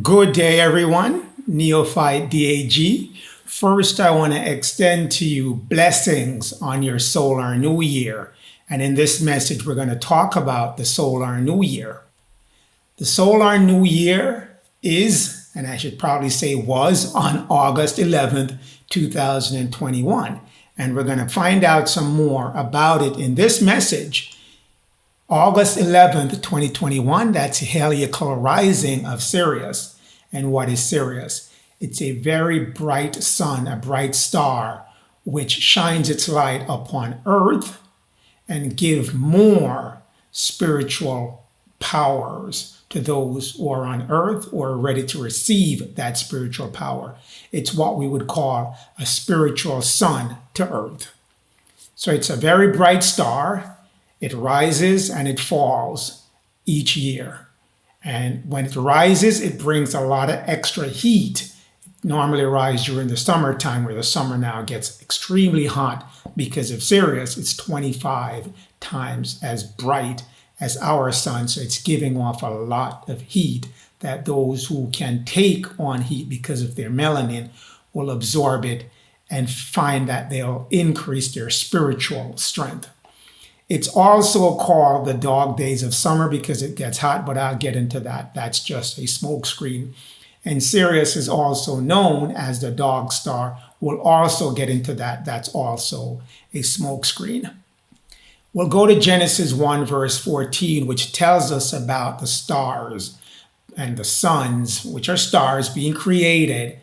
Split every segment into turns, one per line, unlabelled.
Good day, everyone. Neophyte DAG. First, I want to extend to you blessings on your solar new year. And in this message, we're going to talk about the solar new year. The solar new year is, and I should probably say was, on August 11th, 2021. And we're going to find out some more about it in this message. August 11th, 2021, that's heliacal rising of Sirius. And what is Sirius? It's a very bright sun, a bright star, which shines its light upon Earth and give more spiritual powers to those who are on Earth or are ready to receive that spiritual power. It's what we would call a spiritual sun to Earth. So it's a very bright star. It rises and it falls each year. And when it rises, it brings a lot of extra heat. It normally rises during the summertime, where the summer now gets extremely hot because of Sirius. It's 25 times as bright as our sun, so it's giving off a lot of heat that those who can take on heat because of their melanin will absorb it and find that they'll increase their spiritual strength. It's also called the dog days of summer because it gets hot, but I'll get into that. That's just a smokescreen. And Sirius is also known as the dog star. We'll also get into that. That's also a smokescreen. We'll go to Genesis 1, verse 14, which tells us about the stars and the suns, which are stars being created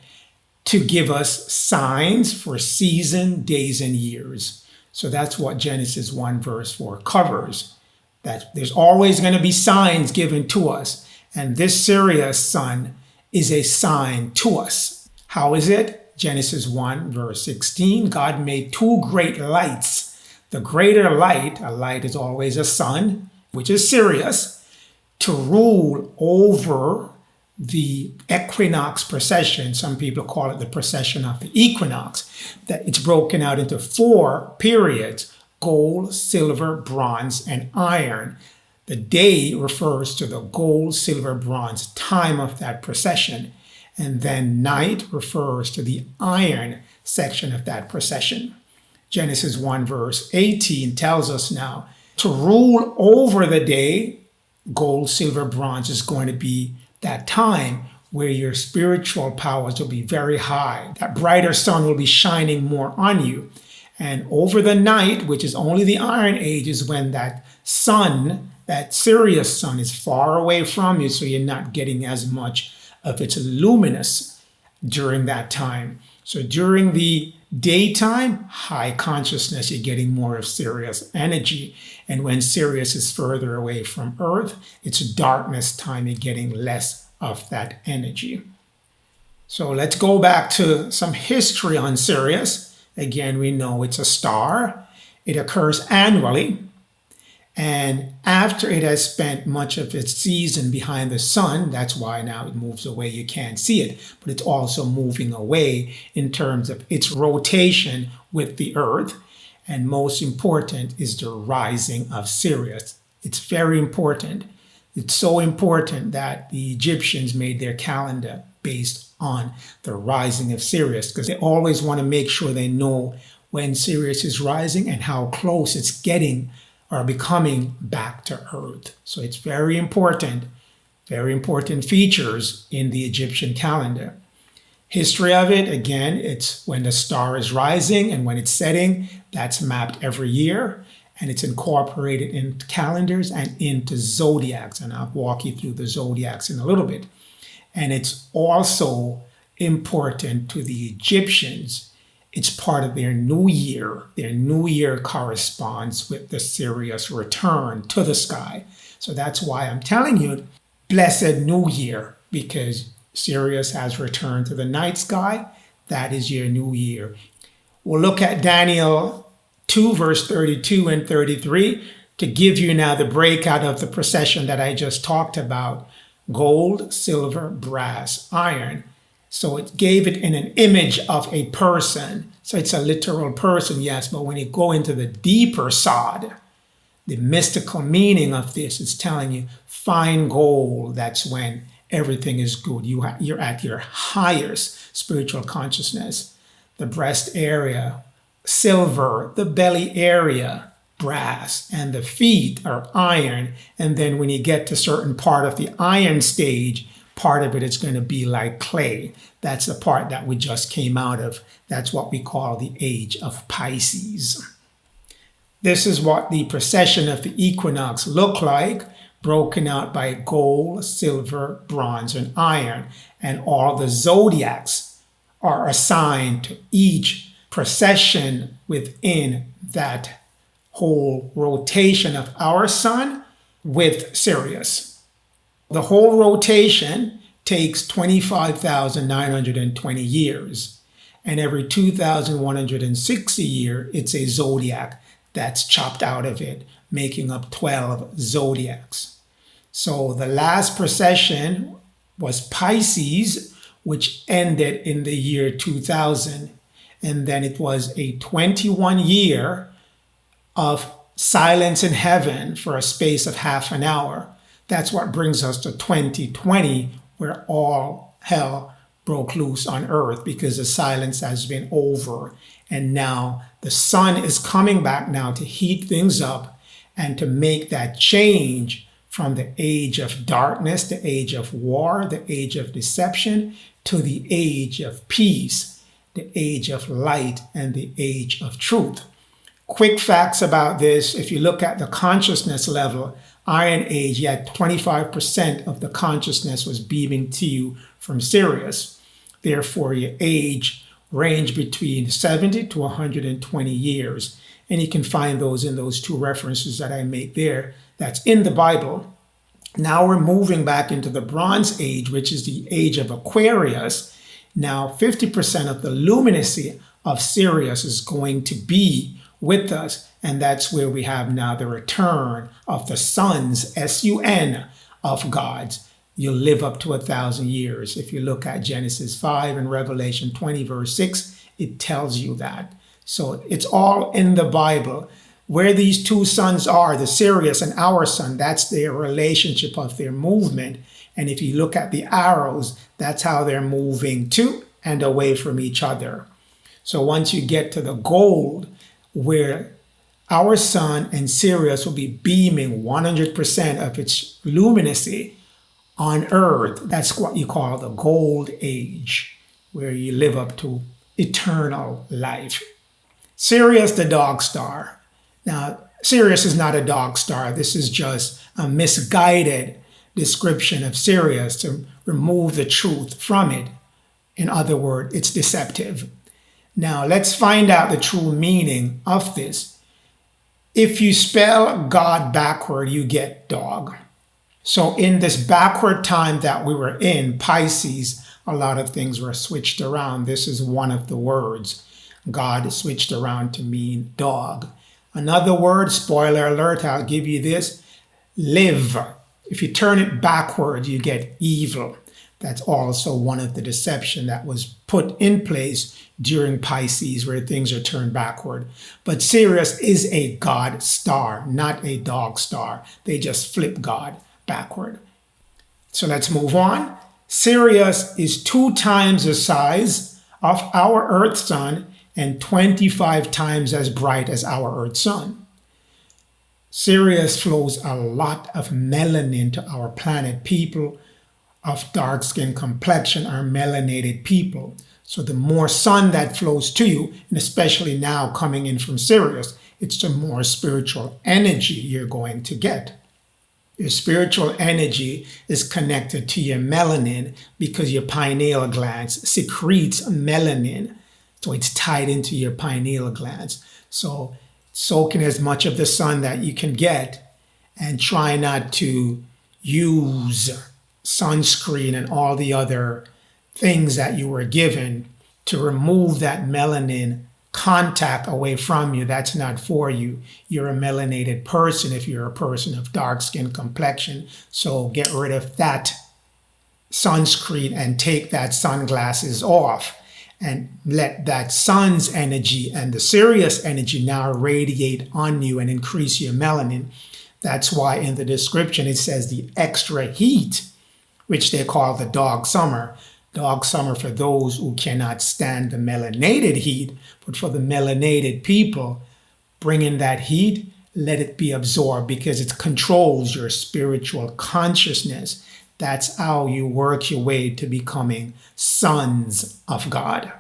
to give us signs for season, days, and years. So that's what Genesis 1 verse 4 covers, that there's always going to be signs given to us. And this Sirius sun is a sign to us. How is it? Genesis 1 verse 16, God made two great lights. The greater light, a light is always a sun, which is Sirius, to rule over the equinox procession. Some people call it the procession of the equinox, that it's broken out into 4 periods: gold, silver, bronze, and iron. The day refers to the gold, silver, bronze time of that procession. And then night refers to the iron section of that procession. Genesis 1 verse 18 tells us now to rule over the day, gold, silver, bronze is going to be that time where your spiritual powers will be very high. That brighter sun will be shining more on you. And over the night, which is only the iron age, is when that sun, that Sirius sun, is far away from you, so you're not getting as much of its luminous during that time. So during the daytime, high consciousness, you're getting more of Sirius energy. And when Sirius is further away from Earth, it's darkness time, you're getting less of that energy. So let's go back to some history on Sirius. Again, we know it's a star. It occurs annually. And after it has spent much of its season behind the sun, that's why now it moves away, you can't see it, but it's also moving away in terms of its rotation with the Earth. And most important is the rising of Sirius. It's very important. It's so important that the Egyptians made their calendar based on the rising of Sirius, because they always want to make sure they know when Sirius is rising and how close it's getting or becoming back to Earth. So it's very important features in the Egyptian calendar. History of it, again, it's when the star is rising and when it's setting. That's mapped every year, and it's incorporated in calendars and into zodiacs. And I'll walk you through the zodiacs in a little bit. And it's also important to the Egyptians. It's part of their new year. Their new year corresponds with the Sirius return to the sky. So that's why I'm telling you, blessed new year, because Sirius has returned to the night sky. That is your new year. We'll look at Daniel 2, verse 32 and 33 to give you now the breakout of the procession that I just talked about: gold, silver, brass, iron. So it gave it in an image of a person. So it's a literal person, yes, but when you go into the deeper side, the mystical meaning of this is telling you fine gold. That's when everything is good. You're at your highest spiritual consciousness. The breast area, silver, the belly area, brass, and the feet are iron. And then when you get to certain part of the iron stage, part of it is going to be like clay. That's the part that we just came out of. That's what we call the age of Pisces. This is what the precession of the equinox look like, broken out by gold, silver, bronze, and iron. And all the zodiacs are assigned to each precession within that whole rotation of our sun with Sirius. The whole rotation takes 25,920 years. And every 2,160 years, it's a zodiac that's chopped out of it, making up 12 zodiacs. So the last precession was Pisces, which ended in the year 2000. And then it was a 21 year of silence in heaven for a space of half an hour. That's what brings us to 2020, where all hell broke loose on earth because the silence has been over. And now the sun is coming back now to heat things up and to make that change from the age of darkness, the age of war, the age of deception, to the age of peace, the age of light, and the age of truth. Quick facts about this: if you look at the consciousness level, Iron Age, you had 25% of the consciousness was beaming to you from Sirius. Therefore, your age ranged between 70 to 120 years. And you can find those in those two references that I make there. That's in the Bible. Now we're moving back into the Bronze Age, which is the age of Aquarius. Now 50% of the luminosity of Sirius is going to be with us. And that's where we have now the return of the sons, S-U-N, of gods. You'll live up to 1,000 years. If you look at Genesis 5 and Revelation 20, verse 6, it tells you that. So it's all in the Bible. Where these two suns are, the Sirius and our sun, that's their relationship of their movement. And if you look at the arrows, that's how they're moving to and away from each other. So once you get to the gold, where our sun and Sirius will be beaming 100% of its luminosity on Earth, that's what you call the gold age, where you live up to eternal life. Sirius, the dog star. Now, Sirius is not a dog star. This is just a misguided description of Sirius to remove the truth from it. In other words, it's deceptive. Now, let's find out the true meaning of this. If you spell God backward, you get dog. So in this backward time that we were in, Pisces, a lot of things were switched around. This is one of the words. God switched around to mean dog. Another word, spoiler alert, I'll give you this, live. If you turn it backward, you get evil. That's also one of the deception that was put in place during Pisces, where things are turned backward. But Sirius is a God star, not a dog star. They just flip God backward. So let's move on. Sirius is 2 times the size of our Earth sun and 25 times as bright as our Earth sun. Sirius flows a lot of melanin to our planet. People of dark skin complexion are melanated people. So the more sun that flows to you, and especially now coming in from Sirius, it's the more spiritual energy you're going to get. Your spiritual energy is connected to your melanin because your pineal glands secretes melanin. So it's tied into your pineal glands. So soak in as much of the sun that you can get and try not to use sunscreen and all the other things that you were given to remove that melanin contact away from you. That's not for you. You're a melanated person if you're a person of dark skin complexion. So get rid of that sunscreen and take that sunglasses off and let that sun's energy and the Sirius energy now radiate on you and increase your melanin. That's why in the description it says the extra heat which they call the dog summer. Dog summer for those who cannot stand the melanated heat, but for the melanated people, bring in that heat, let it be absorbed because it controls your spiritual consciousness. That's how you work your way to becoming sons of God.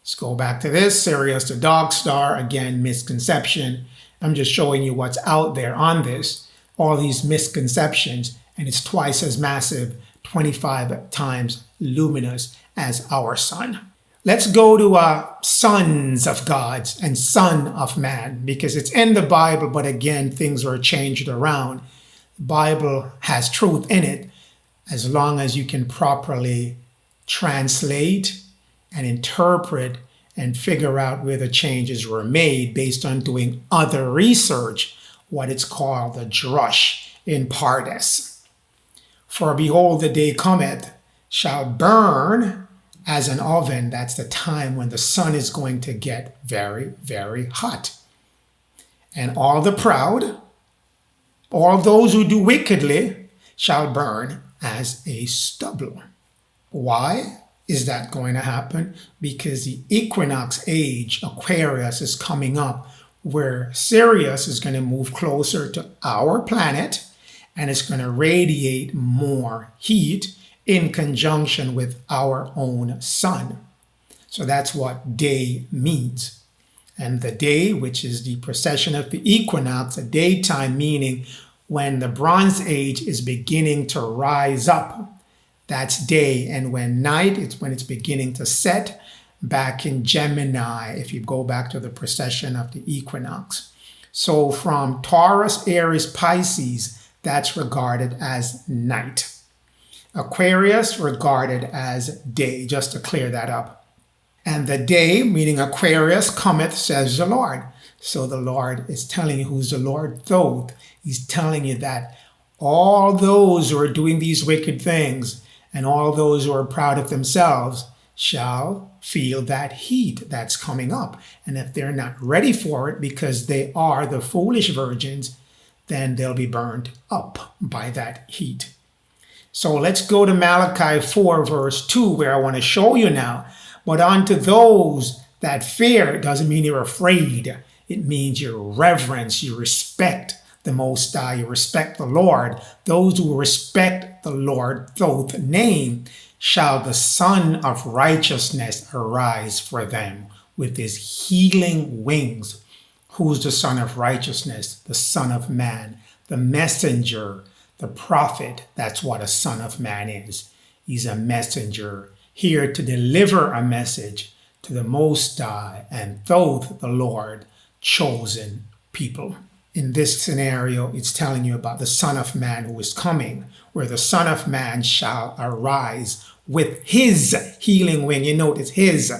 Let's go back to this. Sirius the dog star, again, misconception. I'm just showing you what's out there on this, all these misconceptions, and it's twice as massive, 25 times luminous as our sun. Let's go to sons of gods and son of man, because it's in the Bible, but again, things are changed around. The Bible has truth in it as long as you can properly translate and interpret and figure out where the changes were made based on doing other research, what it's called the drush in Pardes. For behold, the day cometh, shall burn as an oven. That's the time when the sun is going to get very, very hot. And all the proud, all those who do wickedly, shall burn as a stubble. Why is that going to happen? Because the equinox age, Aquarius, is coming up, where Sirius is going to move closer to our planet, and it's going to radiate more heat in conjunction with our own sun. So that's what day means. And the day, which is the precession of the equinox, a daytime meaning when the Bronze Age is beginning to rise up, that's day. And when night, it's when it's beginning to set back in Gemini, if you go back to the precession of the equinox. So from Taurus, Aries, Pisces, that's regarded as night. Aquarius regarded as day, just to clear that up. And the day, meaning Aquarius, cometh, says the Lord. So the Lord is telling you who's the Lord, Thoth. He's telling you that all those who are doing these wicked things and all those who are proud of themselves shall feel that heat that's coming up. And if they're not ready for it because they are the foolish virgins, then they'll be burned up by that heat. So let's go to Malachi 4, verse 2, where I want to show you now. But unto those that fear, it doesn't mean you're afraid. It means you reverence, you respect the Most High, you respect the Lord. Those who respect the Lord, Thoth's name, shall the Son of Righteousness arise for them with his healing wings. Who's the Son of Righteousness? The Son of Man, the messenger, the prophet. That's what a Son of Man is. He's a messenger here to deliver a message to the Most High and Thoth, the Lord, chosen people. In this scenario, it's telling you about the Son of Man who is coming, where the Son of Man shall arise with his healing wing. You note it's his.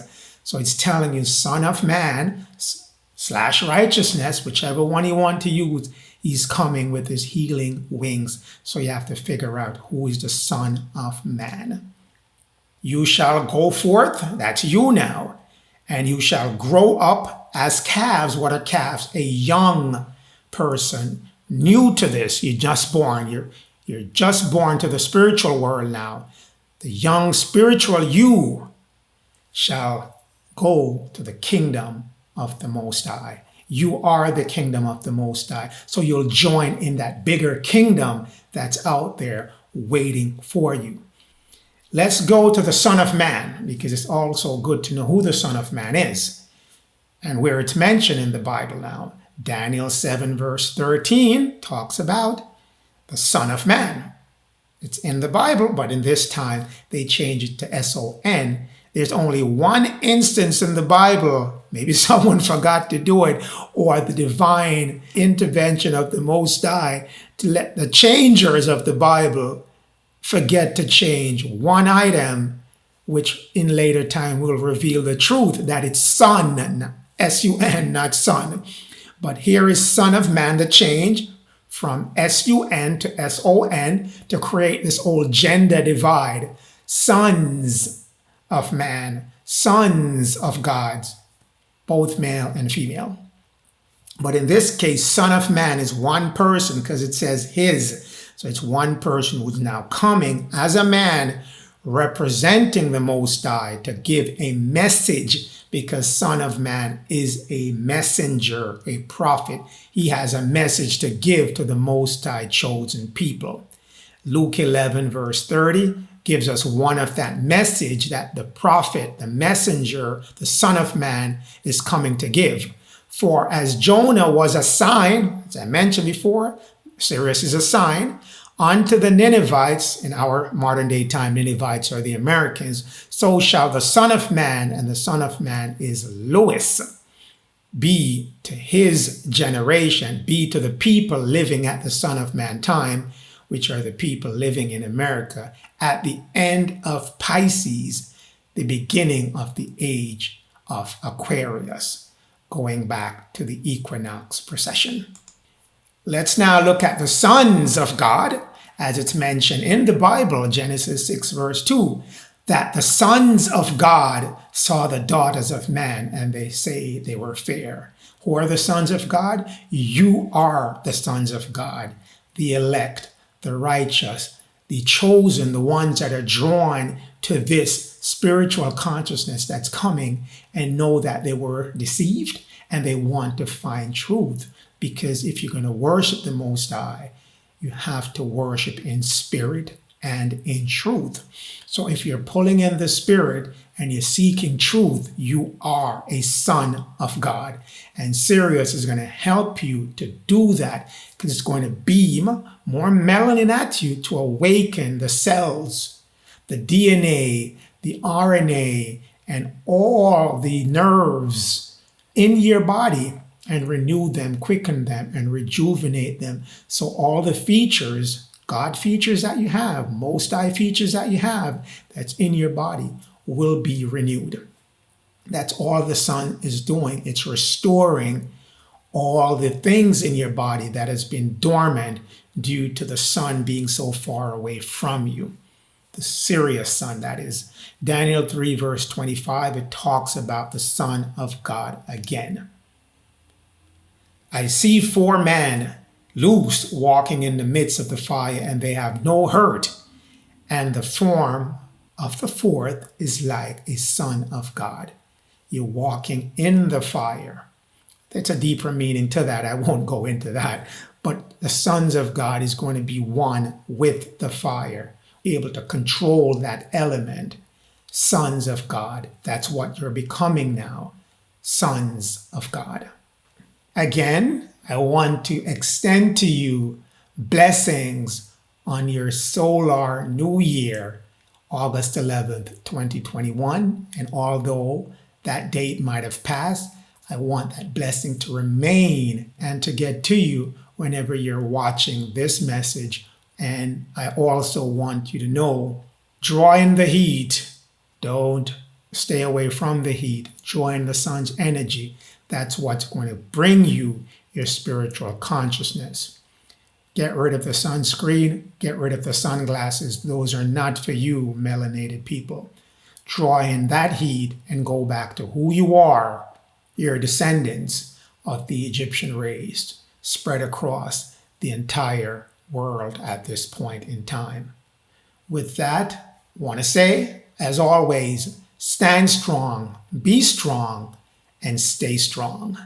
So it's telling you Son of Man / righteousness, whichever one you want to use, he's coming with his healing wings. So you have to figure out who is the Son of Man. You shall go forth, that's you now, and you shall grow up as calves. What are calves? A young person, new to this. You're just born. You're just born to the spiritual world now. The young spiritual you shall go to the kingdom of the Most High. You are the kingdom of the Most High. So you'll join in that bigger kingdom that's out there waiting for you. Let's go to the Son of Man, because it's also good to know who the Son of Man is and where it's mentioned in the Bible now. Daniel 7 verse 13 talks about the Son of Man. It's in the Bible, but in this time they changed it to S-O-N. There's only one instance in the Bible, maybe someone forgot to do it, or the divine intervention of the Most High to let the changers of the Bible forget to change one item, which in later time will reveal the truth that it's son, S-U-N, not son. But here is Son of Man, the change from S-U-N to S-O-N to create this old gender divide. Sons of man, sons of God, both male and female. But in this case, Son of Man is one person because it says his. So it's one person who's now coming as a man representing the Most High to give a message, because Son of Man is a messenger, a prophet. He has a message to give to the Most High chosen people. Luke 11 verse 30 gives us one of that message that the prophet, the messenger, the Son of Man is coming to give. For as Jonah was a sign, as I mentioned before, Sirius is a sign, unto the Ninevites, in our modern day time, Ninevites are the Americans, so shall the Son of Man, and the Son of Man is Lewis, be to his generation, be to the people living at the Son of Man time, which are the people living in America, at the end of Pisces, the beginning of the age of Aquarius, going back to the equinox precession. Let's now look at the sons of God, as it's mentioned in the Bible, Genesis 6 verse 2, that the sons of God saw the daughters of man, and they say they were fair. Who are the sons of God? You are the sons of God, the elect, the righteous, the chosen, the ones that are drawn to this spiritual consciousness that's coming and know that they were deceived and they want to find truth. Because if you're going to worship the Most High, you have to worship in spirit and in truth. So if you're pulling in the spirit and you're seeking truth, you are a son of God. And Sirius is going to help you to do that, because it's going to beam more melanin at you to awaken the cells, the DNA, the RNA, and all the nerves in your body, and renew them, quicken them, and rejuvenate them. So all the features, God features that you have, Most High features that you have, that's in your body, will be renewed. That's all the sun is doing. It's restoring all the things in your body that has been dormant due to the sun being so far away from you. The Sirius sun, that is. Daniel 3 verse 25, it talks about the Son of God again. I see 4 men loose walking in the midst of the fire, and they have no hurt. And the form of the 4th is like a son of God. You're walking in the fire. There's a deeper meaning to that. I won't go into that. But the sons of God is going to be one with the fire, be able to control that element. Sons of God. That's what you're becoming now. Sons of God. Again, I want to extend to you blessings on your solar new year, August 11th, 2021. And although that date might have passed, I want that blessing to remain and to get to you whenever you're watching this message. And I also want you to know, draw in the heat. Don't stay away from the heat. Draw in the sun's energy. That's what's going to bring you your spiritual consciousness. Get rid of the sunscreen. Get rid of the sunglasses. Those are not for you, melanated people. Draw in that heat and go back to who you are. You're descendants of the Egyptian race, spread across the entire world at this point in time. With that, I want to say, as always, stand strong, be strong, and stay strong.